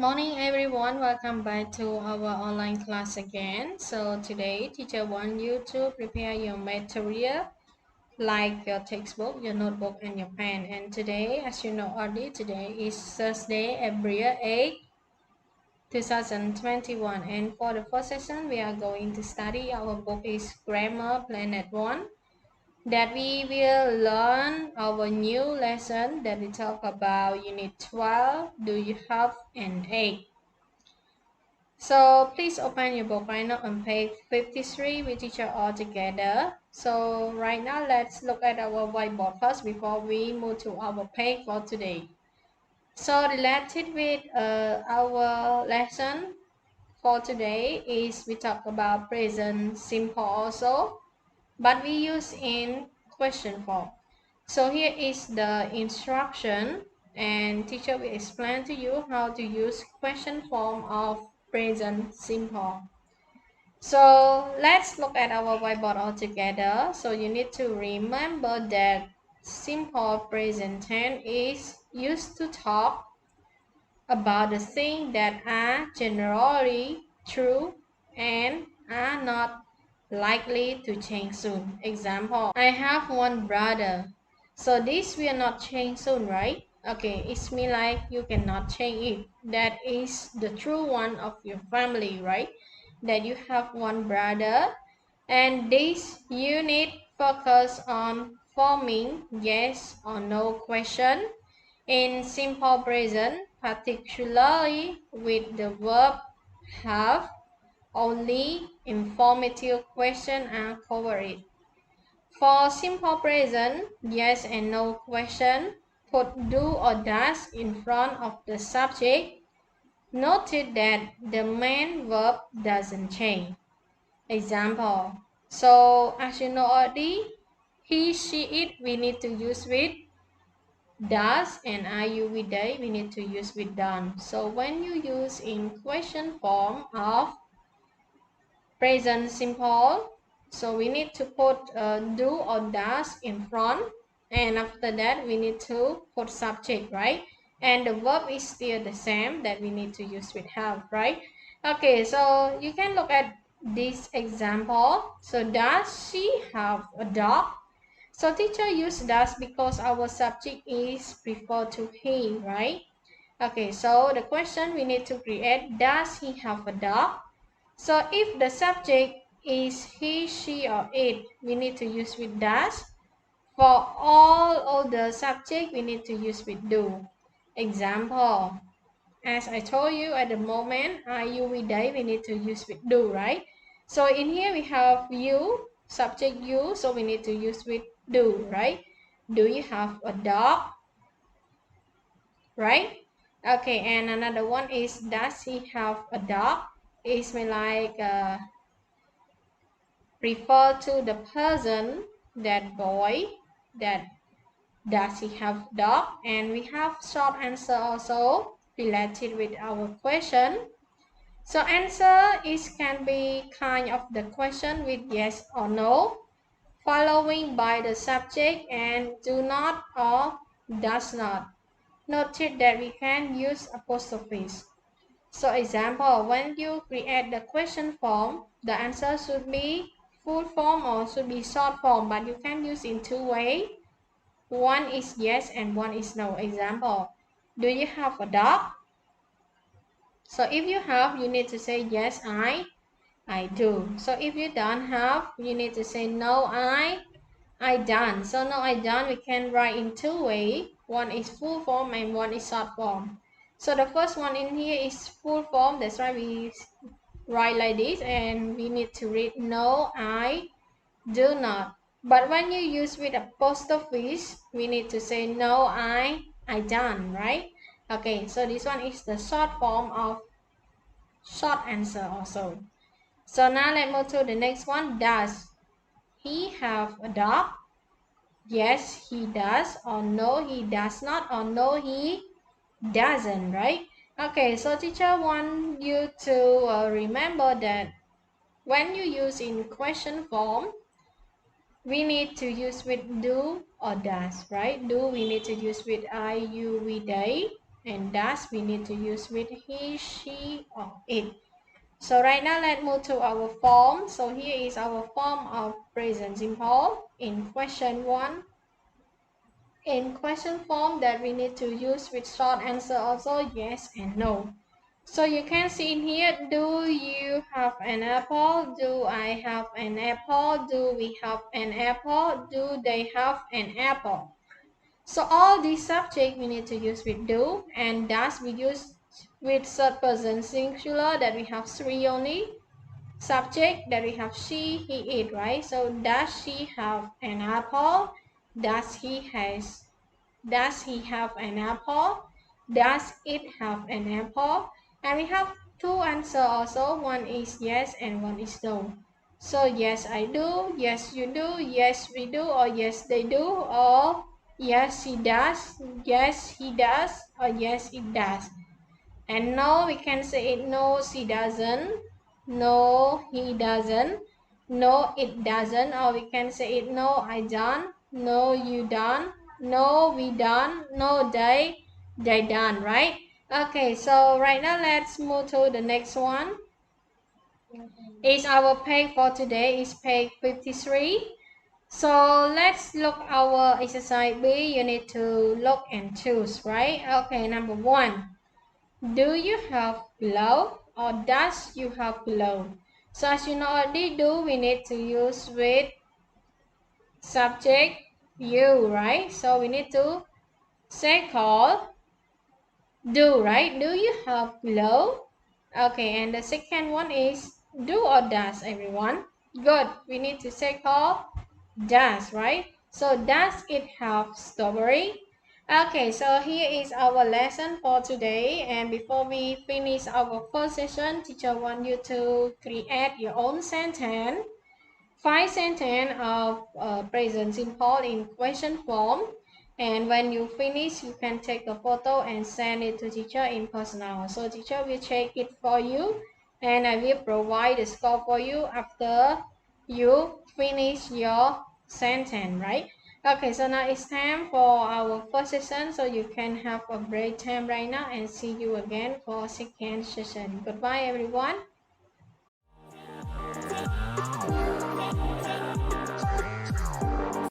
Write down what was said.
morning everyone, welcome back to our online class again. So today teacher want you to prepare your material like your textbook, your notebook and your pen. And today, as you know already, today is Thursday, April 8, 2021. And for the first session we are going to study our book is Grammar Planet 1, that we will learn our new lesson that we talk about unit 12, do you have an egg? So please open your book right now on page 53 with teacher all together. So right now let's look at our whiteboard first before we move to our page for today. So related with our lesson for today is we talk about present simple also, but we use in question form. So here is the instruction and teacher will explain to you how to use question form of present simple. So let's look at our whiteboard all together. So you need to remember that simple present tense is used to talk about the things that are generally true and are not likely to change soon. Example, I have one brother. So this will not change soon, right? Okay, it's mean like you cannot change it. That is the true one of your family, right? That you have one brother. And this unit focus on forming yes or no question in simple present, particularly with the verb have. Only informative questions are covered. For simple present, yes and no question, put do or does in front of the subject. Noted that the main verb doesn't change. Example. So as you know already, he, she, it, we need to use with does, and are you with they, we need to use with done. So when you use in question form of present simple, so we need to put do or does in front, and after that we need to put subject, right? And the verb is still the same, that we need to use with have, right? Okay, so you can look at this example. So does she have a dog? So teacher use does because our subject is referred to he, right? Okay, so the question we need to create, does he have a dog? So if the subject is he, she, or it, we need to use with does. For all other subject, we need to use with do. Example, as I told you at the moment, are you with they, we need to use with do, right? So in here we have you, subject you, so we need to use with do, right? Do you have a dog? Right? Okay, and another one is, does he have a dog? It's like refer to the person, that boy, that does he have dog? And we have short answer also related with our question. So answer is can be kind of the question with yes or no, following by the subject and do not or does not. Note that we can use apostrophes. So example, when you create the question form, the answer should be full form or should be short form, but you can use in two ways. One is yes and one is no. Example, do you have a dog? So if you have, you need to say yes, I do. So if you don't have, you need to say no, I don't. So no, I don't, we can write in two ways. One is full form and one is short form. So the first one in here is full form. That's why we write like this, and we need to read no, I do not. But when you use with apostrophes, we need to say no, I don't, right? Okay, so this one is the short form of short answer also. So now let's move to the next one. Does he have a dog? Yes, he does, or no, he does not, or no, he doesn't, right? Okay, so teacher want you to remember that when you use in question form, we need to use with do or does, right? Do we need to use with I, you, we, they. and dash we need to use with he, she, or it. So right now let's move to our form. So here is our form of present simple in question 1. In question form that we need to use with short answer also yes and no. So you can see in here, do you have an apple? Do I have an apple? Do we have an apple? Do they have an apple? So all these subjects we need to use with do, and does we use with third person singular that we have 3 only. Subject that we have she, he, it, right? So does she have an apple? Does he has Does he have an apple? Does it have an apple? And we have 2 answers also. One is yes and one is no. So yes I do, yes you do, yes we do, or yes they do, or yes he does, yes he does, or yes it does. And no, we can say it no, she doesn't, no, he doesn't, no, it doesn't, or we can say it no, I don't, no, you don't, no, we don't, no, they don't, right? Okay, so right now let's move to the next one. Is our page for today is page 53. So let's look our exercise B. You need to look and choose, right? Okay, number 1. Do you have glove or does you have glove? So as you know already, do we need to use with subject you, right? So we need to say call do, right? Do you have glove? Okay, and the second one is do or does, everyone? Good. We need to say call does, right? So does it have strawberry? Okay, so here is our lesson for today, and before we finish our first session, teacher want you to create your own sentence. 5 sentences of present simple in question form, and when you finish you can take a photo and send it to teacher in personal. So teacher will check it for you and I will provide the score for you after you finish your sentence, right? Okay, so now it's time for our first session, so you can have a break time right now and see you again for second session. Goodbye everyone.